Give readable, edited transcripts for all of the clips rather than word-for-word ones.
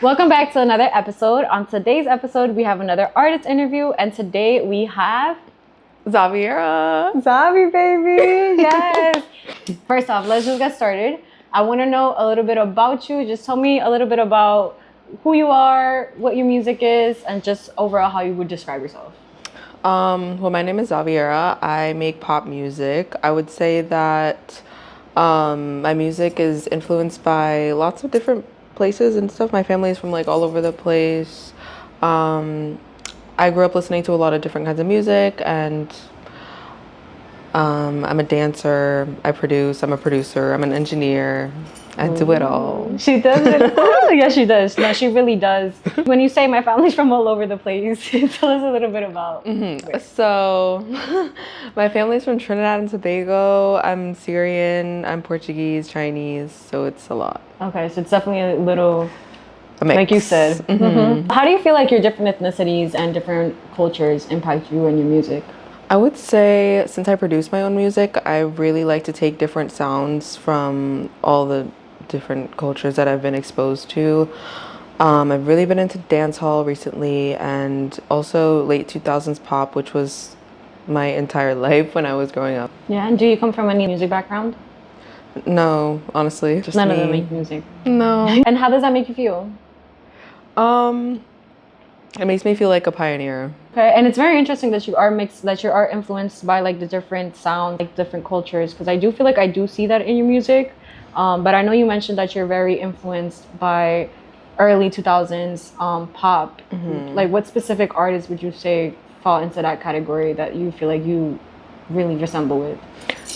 Welcome back to another episode. On today's episode, we have another artist interview, and today we have Xaviera. Xavi, baby. Yes. First off, let's just get started. I want to know a little bit about you. Just tell me a little bit about who you are, what your music is, and just overall how you would describe yourself. Well, my name is Xaviera. I make pop music. I would say that my music is influenced by lots of different places and stuff. My family is from like all over the place. I grew up listening to a lot of different kinds of music, and I'm a dancer, I produce, I'm a producer, I'm an engineer. I do it all. She does it. Oh, yes, she does. No, she really does. When you say my family's from all over the place, tell us a little bit about. So, my family's from Trinidad and Tobago. I'm Syrian, I'm Portuguese, Chinese, so it's a lot. Okay, so it's definitely a little, A mix. like you said. How do you feel like your different ethnicities and different cultures impact you and your music? I would say, since I produce my own music, I really like to take different sounds from all the different cultures that I've been exposed to. I've really been into dance hall recently, and also late 2000s pop, which was my entire life when I was growing up. Yeah, and do you come from any music background? No, honestly, just None me. of them make music. No. And how does that make you feel? It makes me feel like a pioneer. Okay, and it's very interesting that you are mixed, that you are influenced by like the different sounds, like different cultures, because I do feel like I do see that in your music. But I know you mentioned that you're very influenced by early 2000s pop. Like what specific artists would you say fall into that category that you feel like you really resemble with?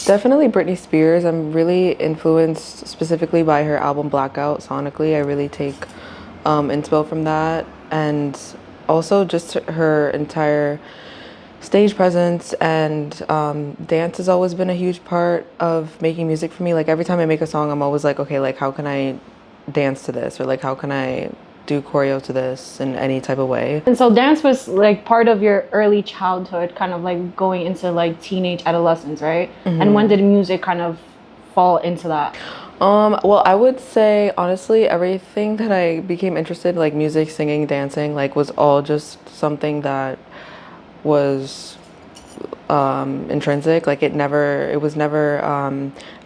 Definitely Britney Spears. I'm really influenced specifically by her album Blackout sonically. I really take inspo from that, and also just her entire stage presence, and dance has always been a huge part of making music for me. Like every time I make a song, I'm always like, okay, like how can I dance to this, or like how can I do choreo to this in any type of way. And so dance was like part of your early childhood, kind of like going into like teenage adolescence, right? And when did music kind of fall into that? Well, I would say honestly, everything that I became interested in, like music, singing, dancing, like was all just something that was intrinsic. Like it was never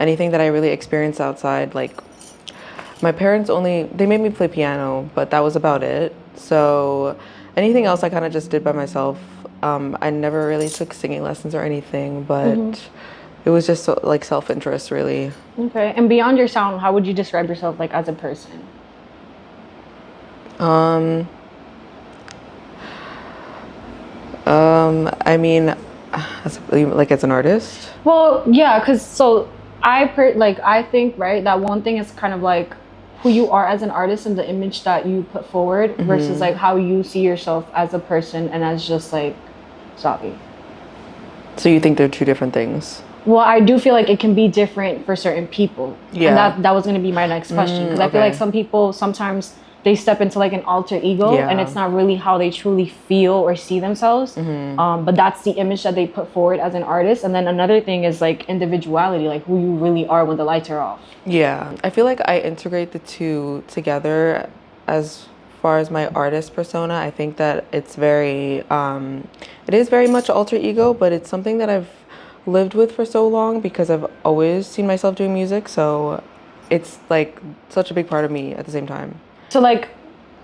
anything that I really experienced outside. Like my parents they made me play piano, but that was about it. So anything else I kind of just did by myself. I never really took singing lessons or anything, but it was just like self-interest, really. Okay, and beyond your sound, how would you describe yourself like as a person? I mean, as an artist. Well, yeah, because so I think, right, that one thing is kind of like who you are as an artist and the image that you put forward versus like how you see yourself as a person and as just like Xavi. So you think they're two different things? Well, I do feel like it can be different for certain people. Yeah. And that was going to be my next question, because I feel like some people sometimes they step into like an alter ego and it's not really how they truly feel or see themselves. But that's the image that they put forward as an artist. And then another thing is like individuality, like who you really are when the lights are off. Yeah, I feel like I integrate the two together. As far as my artist persona, I think that it's it is very much alter ego, but it's something that I've lived with for so long because I've always seen myself doing music. So it's like such a big part of me at the same time. So like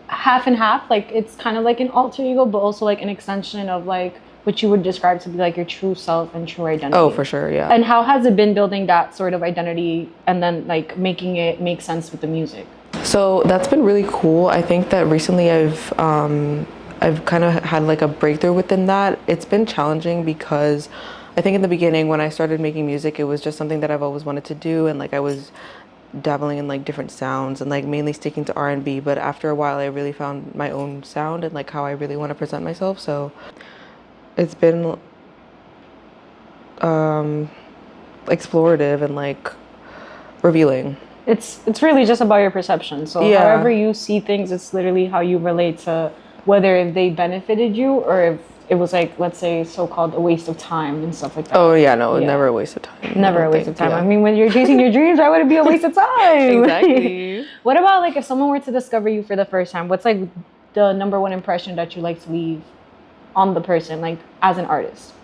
half and half, like it's kind of like an alter ego, but also like an extension of like what you would describe to be like your true self and true identity. Oh, for sure, yeah. And how has it been building that sort of identity and then like making it make sense with the music? So that's been really cool. I think that recently I've kind of had like a breakthrough within that. It's been challenging because I think in the beginning when I started making music, it was just something that I've always wanted to do, and like I was dabbling in like different sounds and like mainly sticking to R&B, but after a while I really found my own sound and like how I really want to present myself. So it's been explorative and like revealing. It's really just about your perception. So however you see things, it's literally how you relate to whether if they benefited you or it was like, let's say, so-called a waste of time and stuff like that? Oh yeah, no, never a waste of time. Never a waste of time. I mean, when you're chasing your dreams, why would it be a waste of time? Exactly. What about like if someone were to discover you for the first time? What's like the number one impression that you like to leave on the person, like as an artist?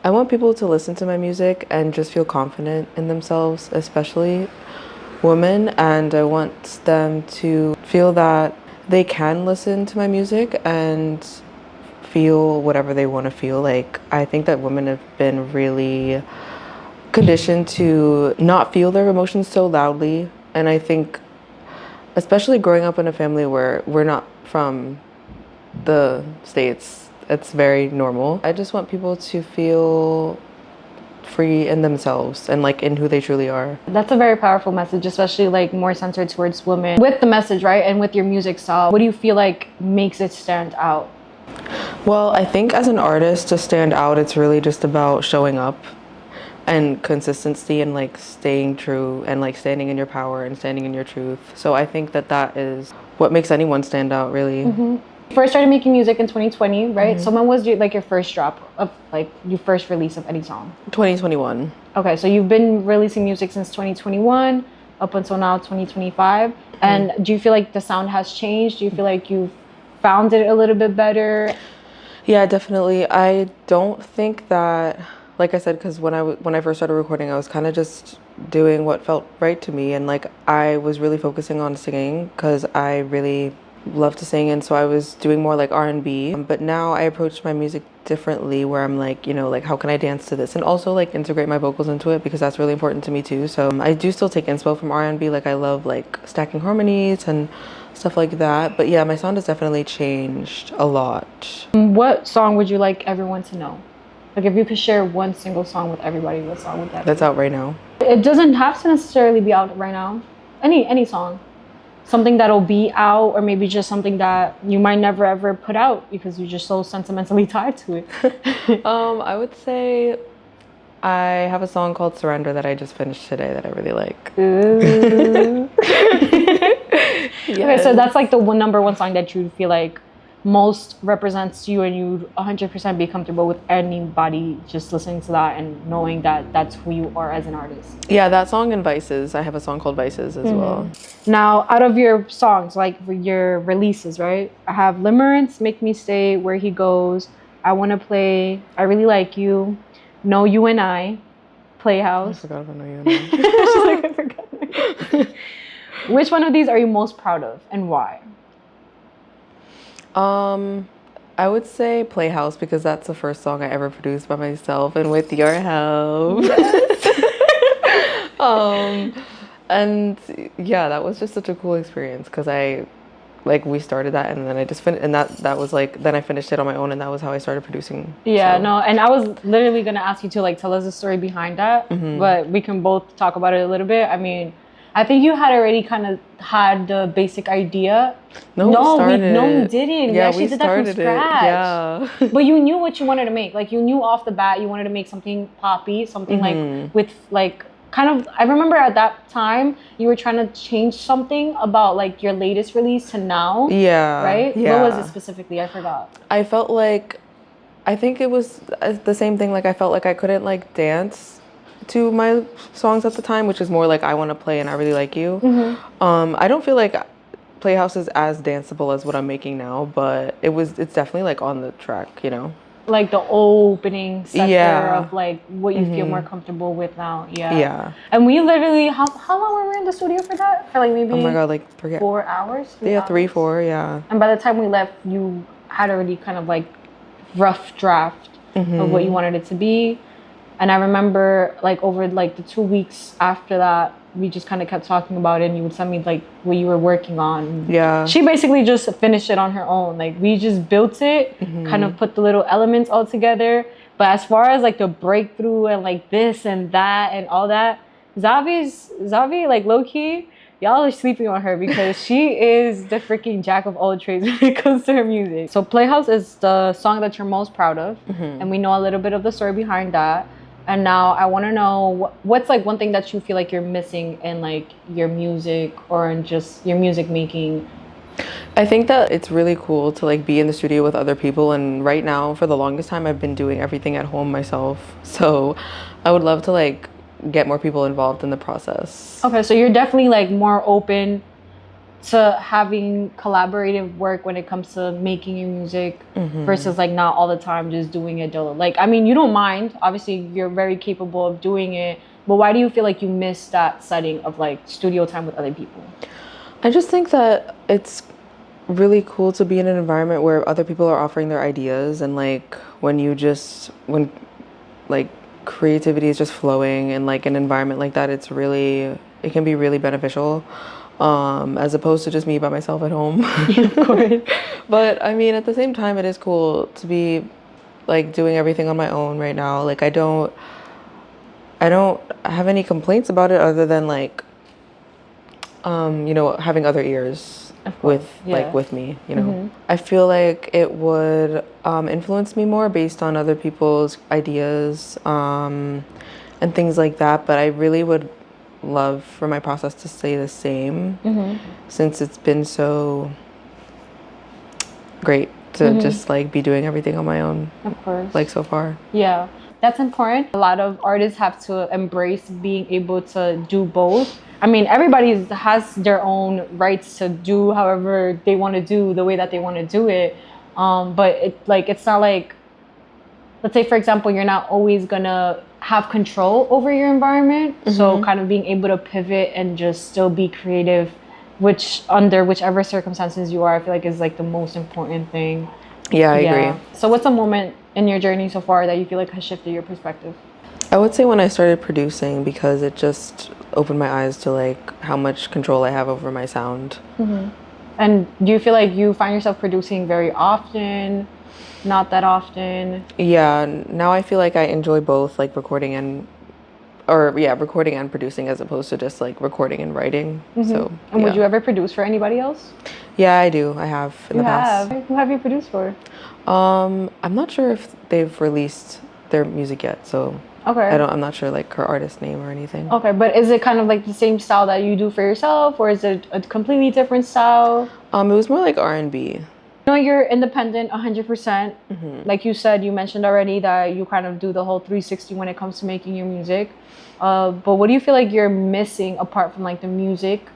I want people to listen to my music and just feel confident in themselves, especially women, and I want them to feel that they can listen to my music and feel whatever they want to feel. Like, I think that women have been really conditioned to not feel their emotions so loudly, and I think especially growing up in a family where we're not from the States, it's very normal. I just want people to feel free in themselves and like in who they truly are. That's a very powerful message, especially like more centered towards women. With the message, right, and with your music style, what do you feel like makes it stand out? Well, I think as an artist, to stand out, it's really just about showing up and consistency and like staying true and like standing in your power and standing in your truth. So I think that that is what makes anyone stand out, really. You first started making music in 2020, right? So when was your first drop of like your first release of any song? 2021. Okay, so you've been releasing music since 2021 up until now 2025. And do you feel like the sound has changed? Do you feel like you've found it a little bit better? Yeah, definitely. I don't think that, like I said, because when I first started recording, I was kind of just doing what felt right to me, and like I was really focusing on singing because I really love to sing, and so I was doing more like R&B. But now I approach my music differently, where I'm like, you know, like how can I dance to this, and also like integrate my vocals into it because that's really important to me too. So I do still take inspo from R&B. Like I love like stacking harmonies and stuff like that. But yeah, my sound has definitely changed a lot. What song would you like everyone to know? Like if you could share one single song with everybody, what song would that be? That's out right now. It doesn't have to necessarily be out right now. Any song. Something that'll be out, or maybe just something that you might never ever put out because you're just so sentimentally tied to it. I would say I have a song called Surrender that I just finished today that I really like. Ooh. Yes. Okay, so that's like the number one song that you feel like most represents you, and you'd 100% be comfortable with anybody just listening to that and knowing that that's who you are as an artist. Yeah, that song and Vices. I have a song called Vices as well. Now, out of your songs, like your releases, right? I have Limerence, Make Me Stay, Where He Goes, I Wanna Play, I Really Like You, No You and I, Playhouse. I forgot about No You and I. She's like, I forgot. Which one of these are you most proud of, and why? I would say Playhouse because that's the first song I ever produced by myself and with your help. And yeah, that was just such a cool experience because we started that and then I just finished, and that was like, then I finished it on my own, and that was how I started producing. Yeah, so. no, and I was literally gonna ask you to like tell us the story behind that, but we can both talk about it a little bit. I mean, I think you had already kind of had the basic idea. No, you didn't. Yeah, we actually did that from scratch. Yeah. But you knew what you wanted to make. Like you knew off the bat you wanted to make something poppy, something like with like kind of, I remember at that time you were trying to change something about like your latest release to now. Yeah. Right? Yeah. What was it specifically? I forgot. I felt like, I think it was the same thing. Like I felt like I couldn't like dance to my songs at the time, which is more like I Want to Play and I Really Like You. I don't feel like Playhouse is as danceable as what I'm making now, but it's definitely like on the track, you know? Like the opening sector Yeah. of like what you feel more comfortable with now. Yeah. And we literally, how long were we in the studio for that? For like maybe Oh my God, like forget. 4 hours? 3, 4, yeah. And by the time we left, you had already kind of like rough draft of what you wanted it to be. And I remember like over like the 2 weeks after that, we just kind of kept talking about it, and you would send me like what you were working on. Yeah. She basically just finished it on her own. Like we just built it, kind of put the little elements all together. But as far as like the breakthrough and like this and that and all that, Xavi, like low key, y'all are sleeping on her because she is the freaking jack of all trades when it comes to her music. So Playhouse is the song that you're most proud of, and we know a little bit of the story behind that. And now I want to know what's like one thing that you feel like you're missing in like your music or in just your music making I think that it's really cool to like be in the studio with other people, and right now for the longest time I've been doing everything at home myself. So I would love to like get more people involved in the process. Okay, so you're definitely like more open to having collaborative work when it comes to making your music versus like not all the time just doing it solo. Like, I mean, you don't mind. Obviously, you're very capable of doing it. But why do you feel like you miss that setting of like studio time with other people? I just think that it's really cool to be in an environment where other people are offering their ideas, and like when like creativity is just flowing in like an environment like that, it can be really beneficial, as opposed to just me by myself at home. Yeah, of course. But I mean, at the same time, it is cool to be like doing everything on my own right now. Like I don't have any complaints about it other than like having other ears with me, I feel like it would influence me more based on other people's ideas and things like that, but I really would love for my process to stay the same since it's been so great to just like be doing everything on my own, of course, like so far. Yeah, that's important. A lot of artists have to embrace being able to do both. I mean, everybody has their own rights to do however they want to do, the way that they want to do it. But it's not like, let's say, for example, you're not always gonna have control over your environment. So kind of being able to pivot and just still be creative, which under whichever circumstances you are, I feel like is like the most important thing. Yeah, I agree. So what's a moment in your journey so far that you feel like has shifted your perspective? I would say when I started producing, because it just opened my eyes to like how much control I have over my sound. And do you feel like you find yourself producing very often, not that often? Yeah, now I feel like I enjoy both, like recording and producing, as opposed to just like recording and writing. So and would you ever produce for anybody else? Yeah, I do. I have in the past. Who have you produced for? I'm not sure if they've released their music yet, so okay. I'm not sure like her artist name or anything. Okay, but is it kind of like the same style that you do for yourself, or is it a completely different style? It was more like R&B. You know, you're independent 100%. Like you said, you mentioned already that you kind of do the whole 360 when it comes to making your music. But what do you feel like you're missing apart from like the music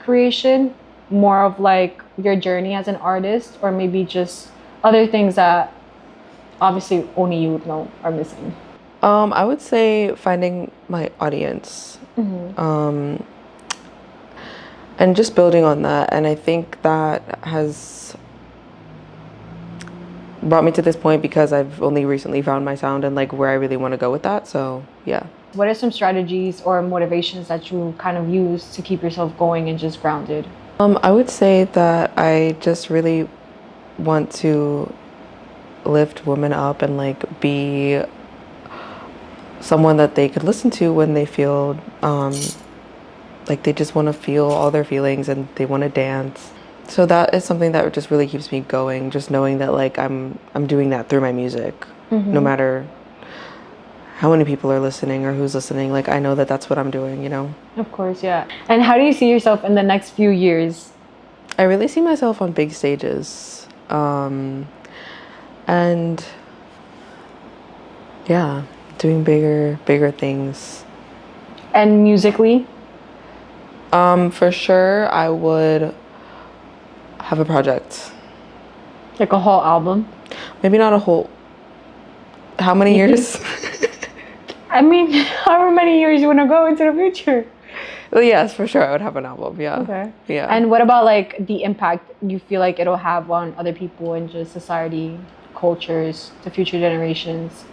creation? More of like your journey as an artist, or maybe just other things that obviously only you would know are missing? I would say finding my audience, and just building on that. And I think that has brought me to this point because I've only recently found my sound and like where I really want to go with that. So yeah. What are some strategies or motivations that you kind of use to keep yourself going and just grounded? I would say that I just really want to lift women up and like be someone that they could listen to when they feel like they just want to feel all their feelings and they want to dance. So that is something that just really keeps me going, just knowing that like I'm doing that through my music, no matter how many people are listening or who's listening. Like I know that that's what I'm doing, you know? Of course, yeah. And how do you see yourself in the next few years? I really see myself on big stages, and yeah, doing bigger things. And musically? For sure, I would have a project. Like a whole album? Maybe not a whole. How many years? I mean, however many years you want to go into the future. Well, yes, for sure, I would have an album. Yeah. Okay. Yeah. And what about like the impact you feel like it'll have on other people and just society, cultures, the future generations?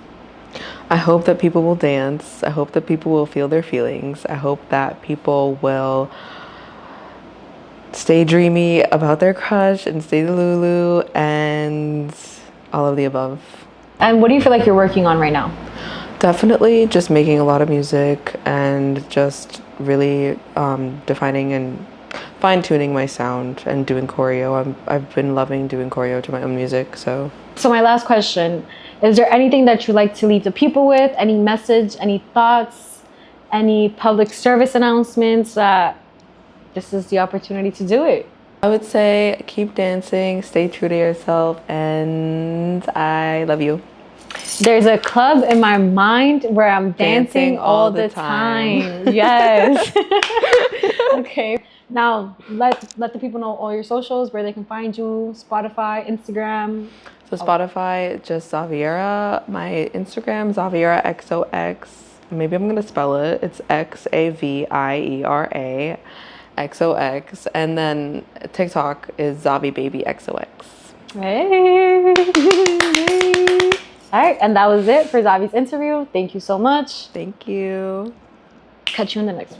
I hope that people will dance. I hope that people will feel their feelings. I hope that people will stay dreamy about their crush and stay Lulu and all of the above. And what do you feel like you're working on right now? Definitely just making a lot of music and just really defining and fine-tuning my sound and doing choreo. I've been loving doing choreo to my own music. So my last question, is there anything that you'd like to leave the people with? Any message, any thoughts, any public service announcements that this is the opportunity to do it? I would say keep dancing, stay true to yourself, and I love you. There's a club in my mind where I'm dancing all the time. Yes. Okay. Now let the people know all your socials, where they can find you, Spotify, Instagram. So Spotify, just Xaviera. My Instagram, Xaviera XOX. Maybe I'm gonna spell it. It's XAVIERA XOX. And then TikTok is Zavi Baby XOX. Hey. All right, and that was it for Zavi's interview. Thank you so much. Thank you. Catch you in the next one.